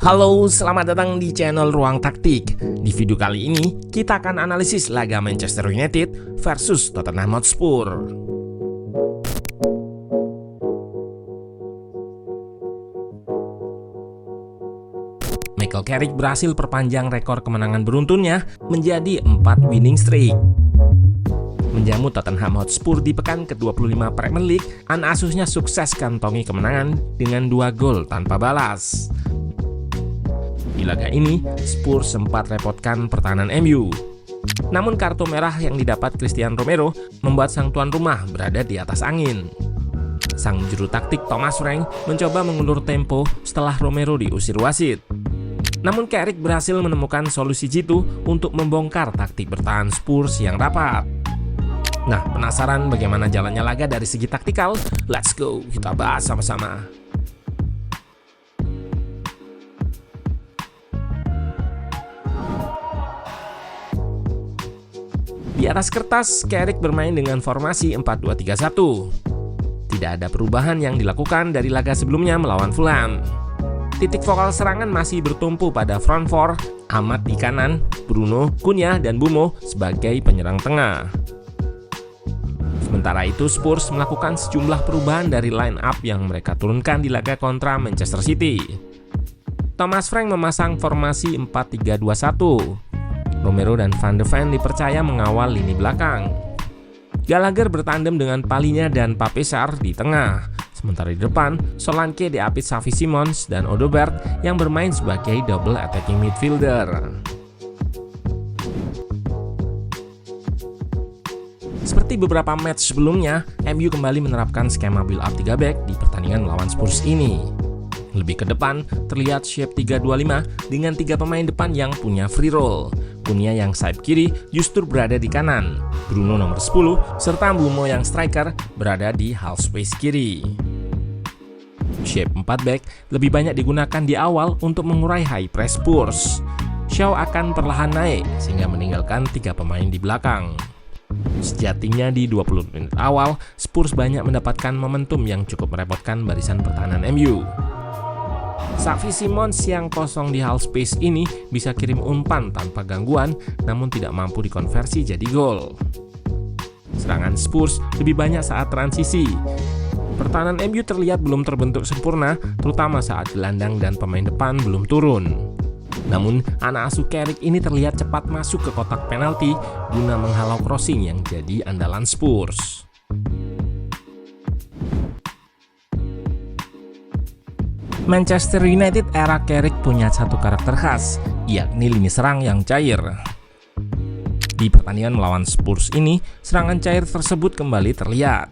Halo, selamat datang di channel Ruang Taktik. Di video kali ini, kita akan analisis laga Manchester United versus Tottenham Hotspur. Michael Carrick berhasil perpanjang rekor kemenangan beruntunnya menjadi 4 winning streak. Menjamu Tottenham Hotspur di pekan ke-25 Premier League, anak asuhnya sukses kantongi kemenangan dengan 2 gol tanpa balas. Di laga ini, Spurs sempat repotkan pertahanan MU. Namun kartu merah yang didapat Christian Romero membuat sang tuan rumah berada di atas angin. Sang juru taktik Thomas Frank mencoba mengulur tempo setelah Romero diusir wasit. Namun Carrick berhasil menemukan solusi jitu untuk membongkar taktik bertahan Spurs yang rapat. Nah, penasaran bagaimana jalannya laga dari segi taktikal? Let's go, kita bahas sama-sama. Di atas kertas, Carrick bermain dengan formasi 4-2-3-1. Tidak ada perubahan yang dilakukan dari laga sebelumnya melawan Fulham. Titik vokal serangan masih bertumpu pada front four, Ahmad di kanan, Bruno, Cunha, dan Mbeumo sebagai penyerang tengah. Sementara itu, Spurs melakukan sejumlah perubahan dari line up yang mereka turunkan di laga kontra Manchester City. Thomas Frank memasang formasi 4-3-2-1. Romero dan Van de Ven dipercaya mengawal lini belakang. Gallagher bertandem dengan Palhinha dan Pape Sarr di tengah. Sementara di depan, Solanke diapit Xavi Simons dan Odegaard yang bermain sebagai double attacking midfielder. Seperti beberapa match sebelumnya, MU kembali menerapkan skema build up 3 back di pertandingan melawan Spurs ini. Lebih ke depan, terlihat shape 3-2-5 dengan 3 pemain depan yang punya free roll. Cunha yang sayap kiri justru berada di kanan, Bruno nomor 10, serta Mbeumo yang striker berada di half space kiri. Shape 4 back lebih banyak digunakan di awal untuk mengurai high press Spurs. Shaw akan perlahan naik sehingga meninggalkan 3 pemain di belakang. Sejatinya di 20 menit awal, Spurs banyak mendapatkan momentum yang cukup merepotkan barisan pertahanan MU. Xavi Simons yang kosong di half space ini bisa kirim umpan tanpa gangguan, namun tidak mampu dikonversi jadi gol. Serangan Spurs lebih banyak saat transisi. Pertahanan MU terlihat belum terbentuk sempurna, terutama saat gelandang dan pemain depan belum turun. Namun, anak asuh Carrick ini terlihat cepat masuk ke kotak penalti guna menghalau crossing yang jadi andalan Spurs. Manchester United era Carrick punya satu karakter khas, yakni lini serang yang cair. Di pertandingan melawan Spurs ini, serangan cair tersebut kembali terlihat.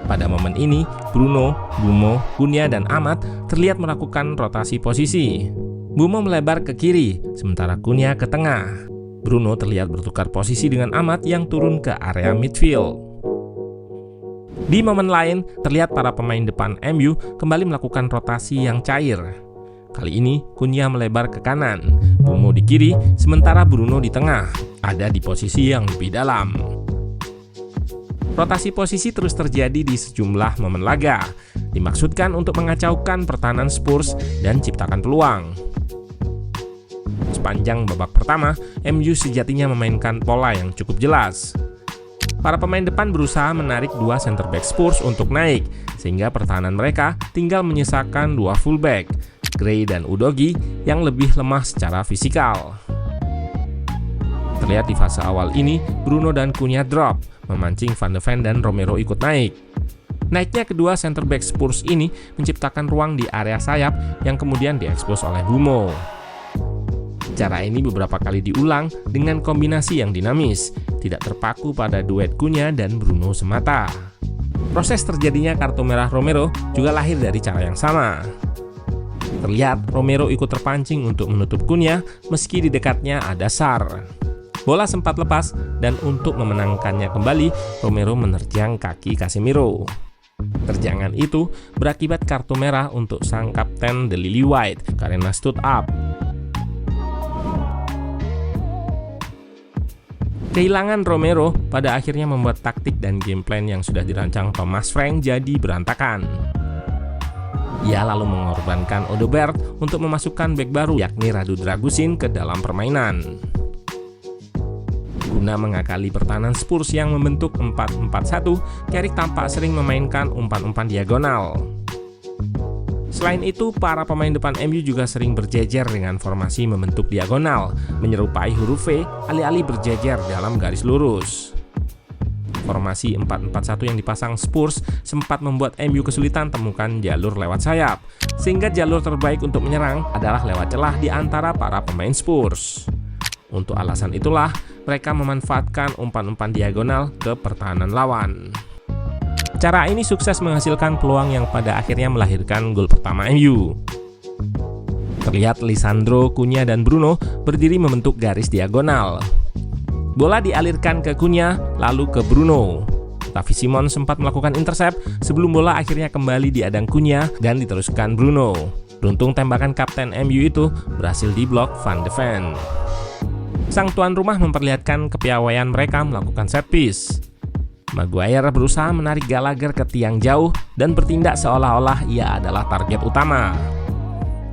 Pada momen ini, Bruno, Mbeumo, Cunha, dan Ahmad terlihat melakukan rotasi posisi. Mbeumo melebar ke kiri, sementara Cunha ke tengah. Bruno terlihat bertukar posisi dengan Ahmad yang turun ke area midfield. Di momen lain, terlihat para pemain depan MU kembali melakukan rotasi yang cair. Kali ini, Cunha melebar ke kanan, Mbeumo di kiri, sementara Bruno di tengah, ada di posisi yang lebih dalam. Rotasi posisi terus terjadi di sejumlah momen laga, dimaksudkan untuk mengacaukan pertahanan Spurs dan ciptakan peluang. Sepanjang babak pertama, MU sejatinya memainkan pola yang cukup jelas. Para pemain depan berusaha menarik 2 center back Spurs untuk naik, sehingga pertahanan mereka tinggal menyisakan 2 fullback, Gray dan Udogie, yang lebih lemah secara fisikal. Terlihat di fase awal ini, Bruno dan Cunha drop, memancing Van de Ven dan Romero ikut naik. Naiknya kedua center back Spurs ini menciptakan ruang di area sayap yang kemudian diekspos oleh Mbeumo. Cara ini beberapa kali diulang dengan kombinasi yang dinamis, tidak terpaku pada duet Cunha dan Bruno semata. Proses terjadinya kartu merah Romero juga lahir dari cara yang sama. Terlihat Romero ikut terpancing untuk menutup Cunha meski di dekatnya ada Sarr. Bola sempat lepas dan untuk memenangkannya kembali, Romero menerjang kaki Casemiro. Terjangan itu berakibat kartu merah untuk sang kapten The Lily White karena stood up. Kehilangan Romero pada akhirnya membuat taktik dan game plan yang sudah dirancang Thomas Frank jadi berantakan. Ia lalu mengorbankan Odobert untuk memasukkan bek baru yakni Radu Dragusin ke dalam permainan. Guna mengakali pertahanan Spurs yang membentuk 4-4-1, Carrick tampak sering memainkan umpan-umpan diagonal. Selain itu, para pemain depan MU juga sering berjejer dengan formasi membentuk diagonal, menyerupai huruf V alih-alih berjejer dalam garis lurus. Formasi 4-4-1 yang dipasang Spurs sempat membuat MU kesulitan temukan jalur lewat sayap, sehingga jalur terbaik untuk menyerang adalah lewat celah di antara para pemain Spurs. Untuk alasan itulah, mereka memanfaatkan umpan-umpan diagonal ke pertahanan lawan. Cara ini sukses menghasilkan peluang yang pada akhirnya melahirkan gol pertama MU. Terlihat Lisandro, Cunha, dan Bruno berdiri membentuk garis diagonal. Bola dialirkan ke Cunha, lalu ke Bruno. Xavi Simons sempat melakukan intercept sebelum bola akhirnya kembali diadang Cunha dan diteruskan Bruno. Beruntung tembakan kapten MU itu berhasil diblok Van de Ven. Sang tuan rumah memperlihatkan kepiawaian mereka melakukan set piece. Maguire berusaha menarik Gallagher ke tiang jauh dan bertindak seolah-olah ia adalah target utama.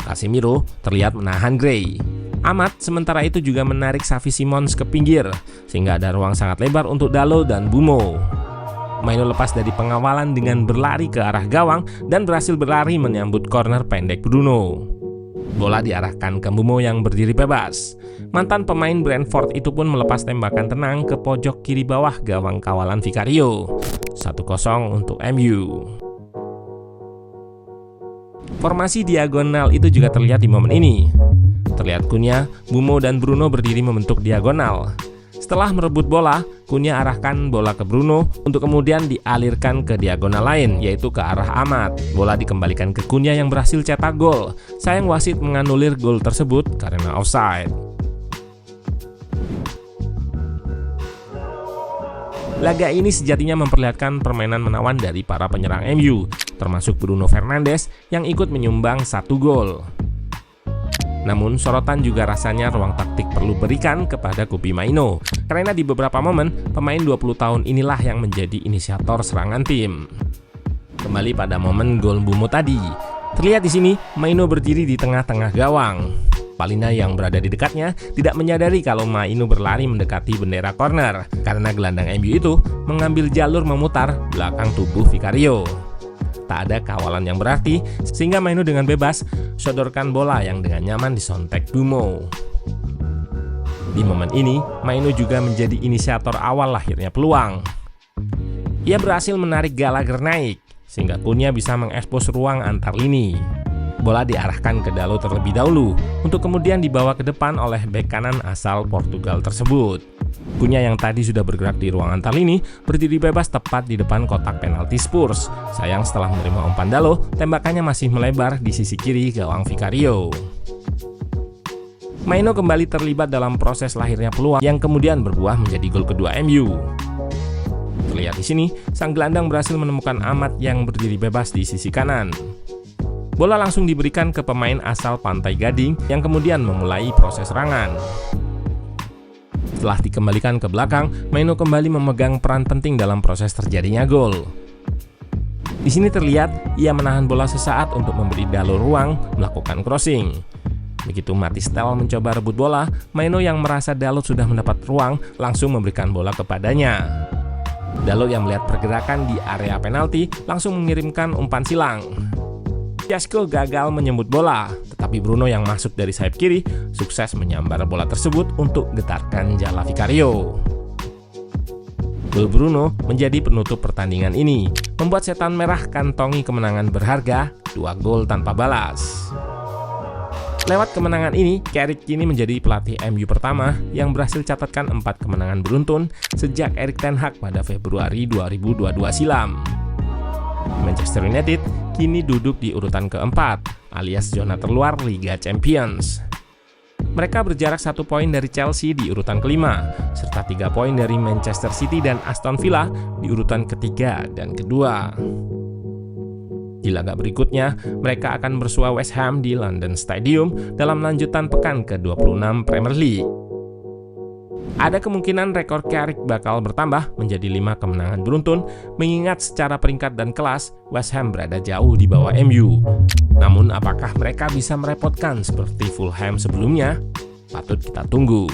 Casemiro terlihat menahan Gray. Amat sementara itu juga menarik Xavi Simons ke pinggir, sehingga ada ruang sangat lebar untuk Dalot dan Bumo. Maino lepas dari pengawalan dengan berlari ke arah gawang dan berhasil berlari menyambut corner pendek Bruno. Bola diarahkan ke Bumo yang berdiri bebas. Mantan pemain Brentford itu pun melepas tembakan tenang ke pojok kiri bawah gawang kawalan Vicario. 1-0 untuk MU. Formasi diagonal itu juga terlihat di momen ini. Terlihat Cunha, Bumo, dan Bruno berdiri membentuk diagonal. Setelah merebut bola, Cunha arahkan bola ke Bruno untuk kemudian dialirkan ke diagonal lain, yaitu ke arah Amat. Bola dikembalikan ke Cunha yang berhasil cetak gol. Sayang wasit menganulir gol tersebut karena offside. Laga ini sejatinya memperlihatkan permainan menawan dari para penyerang MU, termasuk Bruno Fernandes yang ikut menyumbang 1 gol. Namun sorotan juga rasanya ruang taktik perlu berikan kepada Kobbie Mainoo, karena di beberapa momen pemain 20 tahun inilah yang menjadi inisiator serangan tim. Kembali pada momen gol Bumo tadi, terlihat di sini Mainoo berdiri di tengah-tengah gawang. Palina yang berada di dekatnya tidak menyadari kalau Mainoo berlari mendekati bendera corner, karena gelandang MU itu mengambil jalur memutar belakang tubuh Vicario. Tak ada kawalan yang berarti, sehingga Mainoo dengan bebas sodorkan bola yang dengan nyaman disontek Bumo. Di momen ini, Mainoo juga menjadi inisiator awal lahirnya peluang. Ia berhasil menarik Gallagher naik, sehingga Cunha bisa mengekspos ruang antar lini. Bola diarahkan ke Dalot terlebih dahulu, untuk kemudian dibawa ke depan oleh bek kanan asal Portugal tersebut. Cunha yang tadi sudah bergerak di ruang antar lini berdiri bebas tepat di depan kotak penalti Spurs. Sayang setelah menerima umpan Dalot, tembakannya masih melebar di sisi kiri gawang Vicario. Mainoo kembali terlibat dalam proses lahirnya peluang yang kemudian berbuah menjadi gol kedua MU. Terlihat di sini, sang gelandang berhasil menemukan Amat yang berdiri bebas di sisi kanan. Bola langsung diberikan ke pemain asal Pantai Gading yang kemudian memulai proses serangan. Setelah dikembalikan ke belakang, Mainoo kembali memegang peran penting dalam proses terjadinya gol. Di sini terlihat ia menahan bola sesaat untuk memberi Dalot ruang melakukan crossing. Begitu Matistel mencoba rebut bola, Mainoo yang merasa Dalot sudah mendapat ruang langsung memberikan bola kepadanya. Dalot yang melihat pergerakan di area penalti langsung mengirimkan umpan silang. Jasko gagal menyambut bola, tetapi Bruno yang masuk dari sayap kiri sukses menyambar bola tersebut untuk getarkan jala Vicario. Gol Bruno menjadi penutup pertandingan ini, membuat Setan Merah kantongi kemenangan berharga 2 gol tanpa balas. Lewat kemenangan ini, Carrick kini menjadi pelatih MU pertama yang berhasil catatkan 4 kemenangan beruntun sejak Erik ten Hag pada Februari 2022 silam. Manchester United kini duduk di urutan keempat, alias zona terluar Liga Champions. Mereka berjarak 1 poin dari Chelsea di urutan kelima, serta 3 poin dari Manchester City dan Aston Villa di urutan ketiga dan kedua. Di laga berikutnya, mereka akan bersua West Ham di London Stadium dalam lanjutan pekan ke-26 Premier League. Ada kemungkinan rekor Carrick bakal bertambah menjadi 5 kemenangan beruntun, mengingat secara peringkat dan kelas, West Ham berada jauh di bawah MU. Namun apakah mereka bisa merepotkan seperti Fulham sebelumnya? Patut kita tunggu.